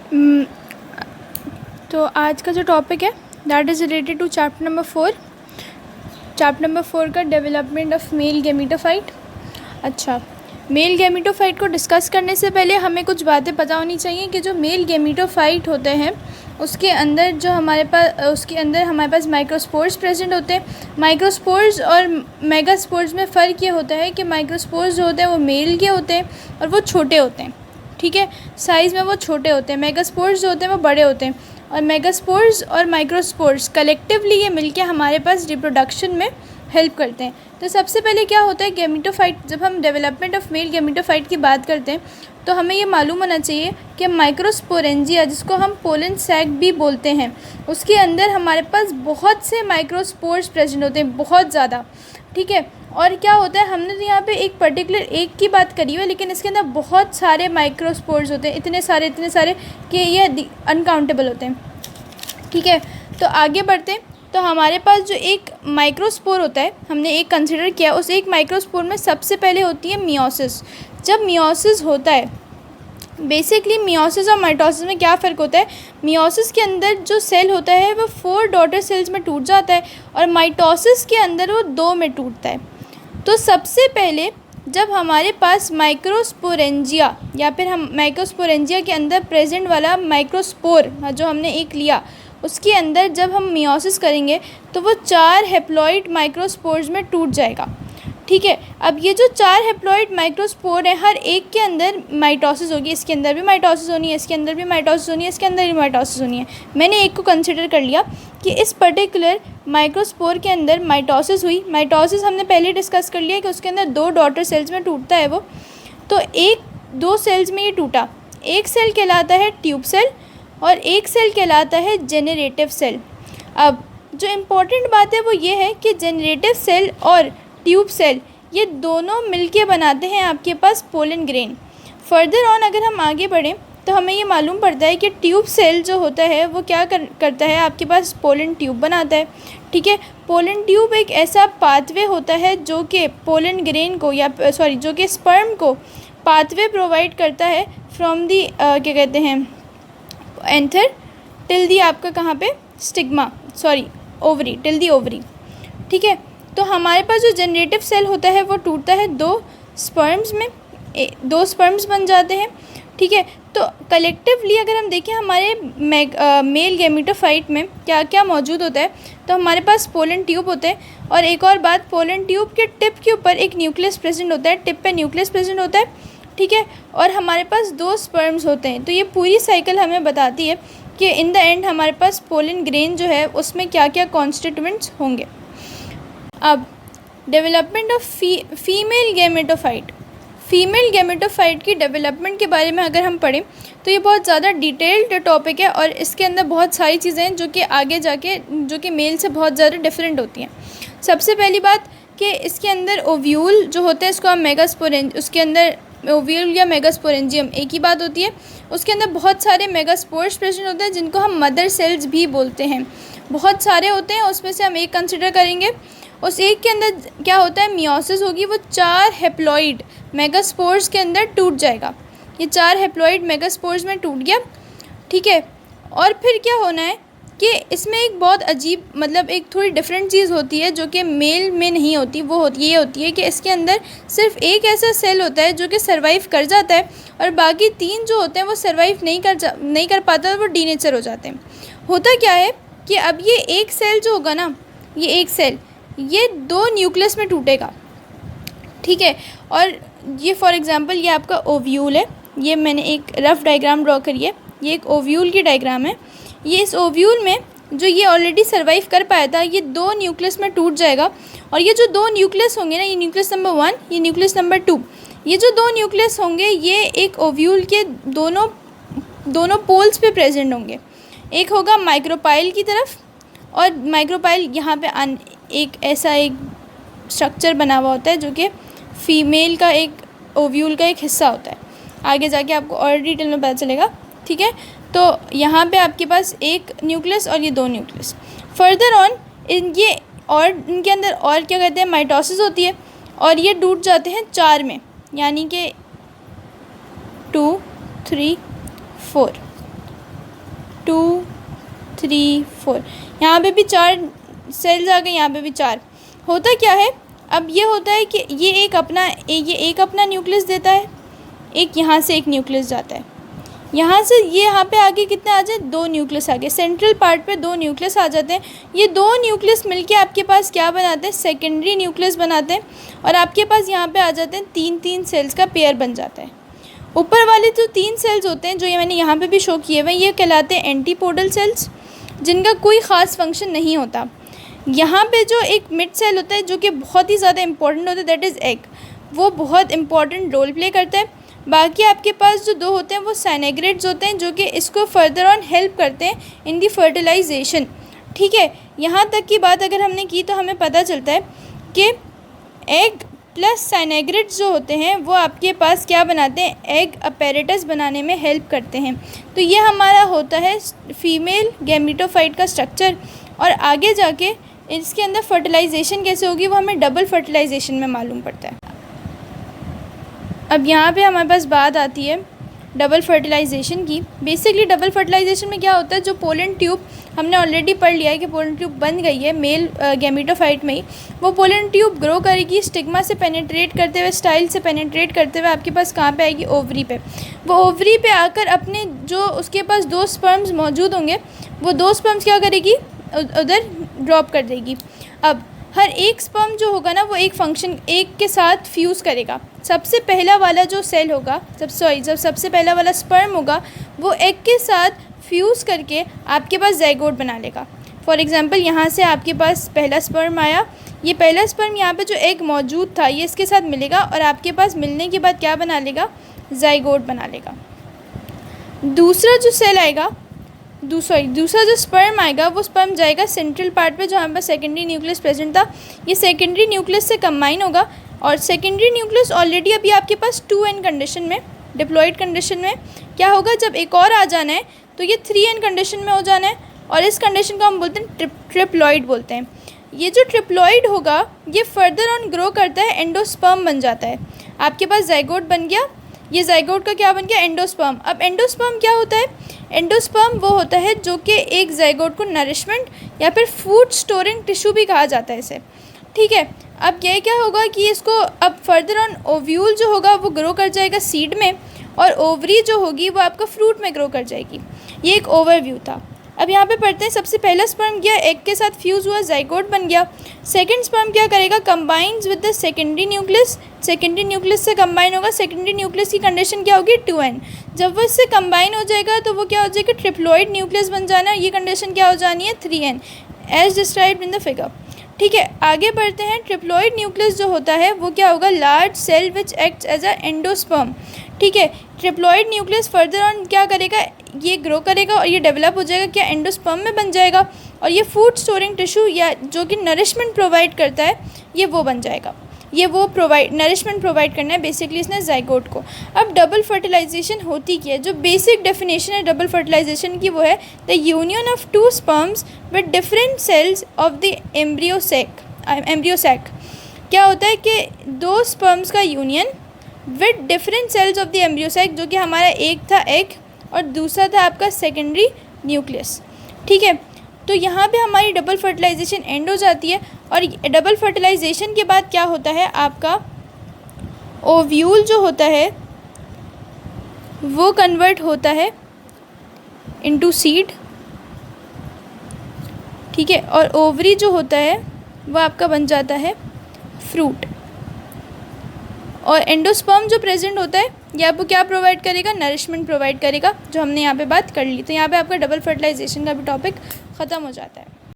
हम्म, तो आज का जो टॉपिक है that is related to chapter number 4। Chapter number 4 का डेवलपमेंट ऑफ मेल गैमीटोफाइट। अच्छा, मेल गैमीटोफाइट को डिस्कस करने से पहले हमें कुछ बातें पता होनी चाहिए कि जो मेल गैमीटोफाइट होते हैं उसके अंदर हमारे पास माइक्रोस्पोर्स प्रेजेंट होते हैं। माइक्रोस्पोर्स और मेगास्पोर्स में फ़र्क ये होता है कि माइक्रोस्पोर्स जो होते हैं वो मेल के होते हैं और वो छोटे होते हैं, ठीक है, साइज़ में वो छोटे होते हैं। मेगास्पोर्स जो होते हैं वो बड़े होते हैं और मेगास्पोर्स और माइक्रोस्पोर्स कलेक्टिवली ये मिलके हमारे पास रिप्रोडक्शन में हेल्प करते हैं। तो सबसे पहले क्या होता है गैमीटोफाइट, जब हम डेवलपमेंट ऑफ मेल गैमीटोफाइट की बात करते हैं तो हमें ये मालूम होना चाहिए कि माइक्रोस्पोरेंजिया, जिसको हम पोलन सैक भी बोलते हैं, उसके अंदर हमारे पास बहुत से माइक्रोस्पोर्स प्रेजेंट होते हैं, बहुत ज़्यादा, ठीक है। और क्या होता है, हमने तो यहाँ पे एक पर्टिकुलर एक की बात करी हुई है, लेकिन इसके अंदर बहुत सारे माइक्रोस्पोर्स होते हैं, इतने सारे कि ये अनकाउंटेबल होते हैं, ठीक है। तो आगे बढ़ते हैं। तो हमारे पास जो एक माइक्रोस्पोर होता है, हमने एक कंसिडर किया, उस एक माइक्रोस्पोर में सबसे पहले होती है मियोसिस। जब मियोसिस होता है, बेसिकली मियोसिस और माइटोसिस में क्या फ़र्क होता है, मियोसिस के अंदर जो सेल होता है वो 4 डॉटर सेल्स में टूट जाता है और माइटोसिस के अंदर वो 2 में टूटता है। तो सबसे पहले जब हमारे पास माइक्रोस्पोरेंजिया या फिर हम माइक्रोस्पोरेंजिया के अंदर प्रेजेंट वाला माइक्रोस्पोर जो हमने एक लिया, उसके अंदर जब हम मियोसिस करेंगे तो वो 4 हेप्लॉइड माइक्रोस्पोर्स में टूट जाएगा, ठीक है। अब ये जो 4 हेप्लॉइड माइक्रोस्पोर हैं, हर एक के अंदर माइटोसिस होगी, इसके अंदर भी माइटोसिस होनी है, इसके अंदर भी माइटोसिस होनी है, इसके अंदर भी माइटोसिस होनी है। मैंने एक को कंसिडर कर लिया कि इस पर्टिकुलर माइक्रोस्पोर के अंदर माइटोसिस हुई। माइटोसिस हमने पहले डिस्कस कर लिया कि उसके अंदर 2 डॉटर सेल्स में टूटता है वो, तो 2 सेल्स में ये टूटा। एक सेल कहलाता है ट्यूब सेल और एक सेल कहलाता है जेनरेटिव सेल। अब जो इम्पोर्टेंट बात है वो ये है कि जेनरेटिव सेल और ट्यूब सेल ये दोनों मिलके बनाते हैं आपके पास पोलन ग्रेन। फर्दर ऑन अगर हम आगे बढ़ें तो हमें ये मालूम पड़ता है कि ट्यूब सेल जो होता है वो क्या करता है, आपके पास पोलन ट्यूब बनाता है, ठीक है। पोलन ट्यूब एक ऐसा पाथवे होता है जो कि पोलन ग्रेन को जो कि स्पर्म को पाथवे प्रोवाइड करता है फ्रॉम दी क्या कहते हैं एंथर टिल दी आपका कहाँ पे ओवरी, टिल दी ओवरी, ठीक है। तो हमारे पास जो जनरेटिव सेल होता है वो टूटता है 2 स्पर्म्स में, 2 स्पर्म्स बन जाते हैं, ठीक है। तो कलेक्टिवली अगर हम देखें हमारे मेल गैमीटोफाइट में क्या क्या मौजूद होता है, तो हमारे पास पोलन ट्यूब होते हैं और एक और बात, पोलन ट्यूब के टिप के ऊपर एक न्यूक्लियस प्रेजेंट होता है, टिप पे न्यूक्लियस प्रेजेंट होता है, ठीक है। और हमारे पास 2 स्पर्म्स होते हैं। तो ये पूरी साइकिल हमें बताती है कि इन द एंड हमारे पास पोलन ग्रेन जो है उसमें क्या क्या कॉन्स्टिट्यूएंट्स होंगे। अब development of female gametophyte. Female gametophyte की डेवलपमेंट के बारे में अगर हम पढ़ें तो ये बहुत ज़्यादा डिटेल्ड टॉपिक है और इसके अंदर बहुत सारी चीज़ें हैं जो कि आगे जाके जो कि मेल से बहुत ज़्यादा डिफरेंट होती हैं। सबसे पहली बात कि इसके अंदर ओव्यूल जो होता है इसको हम उसके अंदर ओव्यूल या मेगास्पोरेंजियम एक ही बात होती है। उसके अंदर बहुत सारे मेगास्पोर्स प्रेजेंट होते हैं जिनको हम मदर सेल्स भी बोलते हैं, बहुत सारे होते हैं, उसमें से हम एक कंसिडर करेंगे। उस एक के अंदर क्या होता है, मियोसिस होगी, वो 4 हेप्लॉइड मेगास्पोर्स के अंदर टूट जाएगा। ये 4 हेप्लॉइड मेगास्पोर्स में टूट गया, ठीक है। और फिर क्या होना है कि इसमें एक बहुत अजीब एक थोड़ी डिफरेंट चीज़ होती है जो कि मेल में नहीं होती। वो ये होती है कि इसके अंदर सिर्फ एक ऐसा सेल होता है जो कि सर्वाइव कर जाता है और बाकी 3 जो होते हैं वो सर्वाइव नहीं कर पाता, वो डीनेचर हो जाते हैं। होता क्या है कि अब ये एक सेल जो होगा ना, ये एक सेल ये 2 न्यूक्लियस में टूटेगा, ठीक है। और ये फॉर एग्ज़ाम्पल ये आपका ओव्यूल है, ये मैंने एक रफ़ डायग्राम ड्रॉ करी है, ये एक ओव्यूल की डायग्राम है। ये इस ओव्यूल में जो ये ऑलरेडी सर्वाइव कर पाया था ये 2 न्यूक्लियस में टूट जाएगा और ये जो 2 न्यूक्लियस होंगे ना, ये न्यूक्लियस नंबर 1, ये न्यूक्लियस नंबर 2, ये जो 2 न्यूक्लियस होंगे ये एक ओव्यूल के दोनों पोल्स पे प्रेजेंट होंगे। एक होगा माइक्रोपाइल की तरफ और माइक्रोपाइल यहाँ पे एक ऐसा एक स्ट्रक्चर बना हुआ होता है जो कि फीमेल का एक ओव्यूल का एक हिस्सा होता है। आगे जाके आपको और डिटेल में पता चलेगा, ठीक है। तो यहाँ पे आपके पास एक न्यूक्लियस और ये 2 न्यूक्लियस। फर्दर ऑन इनके अंदर और क्या कहते हैं, माइटोसिस होती है और ये टूट जाते हैं 4 में, यानी कि 2, 3, 4, 2 3 4, यहाँ पे भी 4 सेल्स आ गए, यहाँ पे भी 4। होता क्या है, अब ये होता है कि ये एक अपना न्यूक्लियस देता है, एक यहाँ से एक न्यूक्लियस जाता है, यहाँ से ये यहाँ पे आगे कितने आ जाए, 2 न्यूक्लियस आगे, सेंट्रल पार्ट पे 2 न्यूक्लियस आ जाते हैं। ये 2 न्यूक्लियस मिलके आपके पास क्या बनाते हैं, सेकेंडरी न्यूक्लियस बनाते हैं, और आपके पास यहाँ पे आ जाते हैं 3-3 सेल्स का पेयर बन जाता है। ऊपर वाले जो 3 सेल्स होते हैं, जो ये मैंने यहाँ पे भी शो किए हुए, ये कहलाते हैं एंटीपोडल सेल्स, जिनका कोई ख़ास फंक्शन नहीं होता। यहाँ पे जो एक मिड सेल होता है जो कि बहुत ही ज़्यादा इंपॉर्टेंट होता है, दैट इज़ एग, वो बहुत इंपॉर्टेंट रोल प्ले करता है। बाकी आपके पास जो 2 होते हैं वो साइनेग्रेट्स होते हैं, जो कि इसको फर्दर ऑन हेल्प करते हैं इन दी फर्टिलाइजेशन। ठीक है, यहाँ तक की बात अगर हमने की तो हमें पता चलता है कि एग प्लस साइनेग्रेट्स जो होते हैं वो आपके पास क्या बनाते हैं, एग अपैरेटस बनाने में हेल्प करते हैं। तो ये हमारा होता है फीमेल गैमीटोफाइट का स्ट्रक्चर, और आगे जाके इसके अंदर फर्टिलाइजेशन कैसे होगी वो हमें डबल फर्टिलाइजेशन में मालूम पड़ता है। अब यहाँ पे हमारे पास बात आती है डबल फर्टिलाइजेशन की। बेसिकली डबल फर्टिलाइजेशन में क्या होता है, जो पोलन ट्यूब हमने ऑलरेडी पढ़ लिया है कि पोलन ट्यूब बन गई है मेल गैमीटोफाइट में ही, वो पोलन ट्यूब ग्रो करेगी, स्टिग्मा से पेनिट्रेट करते हुए, स्टाइल से पेनिट्रेट करते हुए आपके पास कहाँ पे आएगी, ओवरी पे। वो ओवरी पे आकर अपने जो उसके पास 2 स्पर्म्स मौजूद होंगे, वो 2 स्पर्म्स क्या करेगी, उधर ड्रॉप कर देगी। अब हर एक स्पर्म जो होगा ना वो एक फंक्शन एक के साथ फ्यूज़ करेगा। सबसे पहला वाला जो सेल होगा, जब सबसे पहला वाला स्पर्म होगा वो एग के साथ फ्यूज़ करके आपके पास ज़ाइगोट बना लेगा। फॉर एग्ज़ाम्पल यहाँ से आपके पास पहला स्पर्म आया, ये पहला स्पर्म यहाँ पे जो एग मौजूद था ये इसके साथ मिलेगा, और आपके पास मिलने के बाद क्या बना लेगा, ज़ाइगोट बना लेगा। दूसरा जो सेल आएगा, दूसरा जो स्पर्म आएगा वो स्पर्म जाएगा सेंट्रल पार्ट पे, जो हमारे पास सेकेंडरी न्यूक्लियस प्रेजेंट था, ये सेकेंडरी न्यूक्लियस से कंबाइन होगा, और सेकेंडरी न्यूक्लियस ऑलरेडी अभी आपके पास 2n कंडीशन में, डिप्लॉयड कंडीशन में क्या होगा, जब एक और आ जाना है तो ये 3n कंडीशन में हो जाना है, और इस कंडीशन को हम बोलते हैं ट्रिप्लॉइड बोलते हैं। ये जो ट्रिप्लॉइड होगा ये फर्दर ऑन ग्रो करता है, एंडोस्पर्म बन जाता है। आपके पास ज़ाइगोट बन गया, ये ज़ाइगोट का क्या बन गया, एंडोस्पर्म। अब एंडोस्पर्म क्या होता है, एंडोस्पर्म वो होता है जो कि एक ज़ाइगोट को नरिशमेंट या फिर फूड स्टोरिंग टिश्यू भी कहा जाता है इसे। ठीक है, अब ये क्या होगा कि इसको अब फर्दर ऑन ओव्यूल जो होगा वो ग्रो कर जाएगा सीड में, और ओवरी जो होगी वो आपका फ्रूट में ग्रो कर जाएगी। ये एक ओवरव्यू था। अब यहाँ पे पढ़ते हैं, सबसे पहला स्पर्म गया, एग के साथ फ्यूज़ हुआ, ज़ाइगोट बन गया। सेकंड स्पर्म क्या करेगा, combines with the secondary nucleus, secondary nucleus से कंबाइन होगा। सेकेंडरी न्यूक्लियस की कंडीशन क्या होगी, 2n। जब वो इससे कंबाइन हो जाएगा तो वो क्या हो जाएगा, ट्रिप्लॉइड न्यूक्लियस बन जाना, ये कंडीशन क्या हो जानी है, 3n, as described in the figure. ठीक है, आगे बढ़ते हैं। ट्रिप्लॉइड न्यूक्लियस जो होता है वो क्या होगा, large cell which acts as a endosperm. ठीक है, ट्रिप्लॉइड न्यूक्लियस फर्दर ऑन क्या करेगा, ये ग्रो करेगा और ये डेवलप हो जाएगा, क्या एंडोस्पर्म में बन जाएगा, और ये फूड स्टोरिंग टिश्यू या जो कि नरिशमेंट प्रोवाइड करता है ये वो बन जाएगा। ये वो नरिशमेंट प्रोवाइड करना है बेसिकली इसने ज़ाइगोट को। अब डबल फर्टिलाइजेशन होती क्या है, जो बेसिक डेफिनेशन है डबल फर्टिलाइजेशन की वो है the union of 2 sperms with different cells of the embryo sac. क्या होता है कि 2 स्पर्म्स का union with different cells of the embryo sac, जो कि हमारा एक था एग और दूसरा था आपका सेकेंडरी न्यूक्लियस। ठीक है, तो यहाँ पे हमारी डबल फर्टिलाइजेशन एंड हो जाती है, और डबल फर्टिलाइजेशन के बाद क्या होता है, आपका ओव्यूल जो होता है वो कन्वर्ट होता है इनटू सीड। ठीक है, और ओवरी जो होता है वो आपका बन जाता है फ्रूट, और एंडोस्पर्म जो प्रेजेंट होता है ये आपको क्या प्रोवाइड करेगा, नरिशमेंट प्रोवाइड करेगा, जो हमने यहाँ पे बात कर ली। तो यहाँ पे आपका डबल फर्टिलाइजेशन का भी टॉपिक ख़त्म हो जाता है।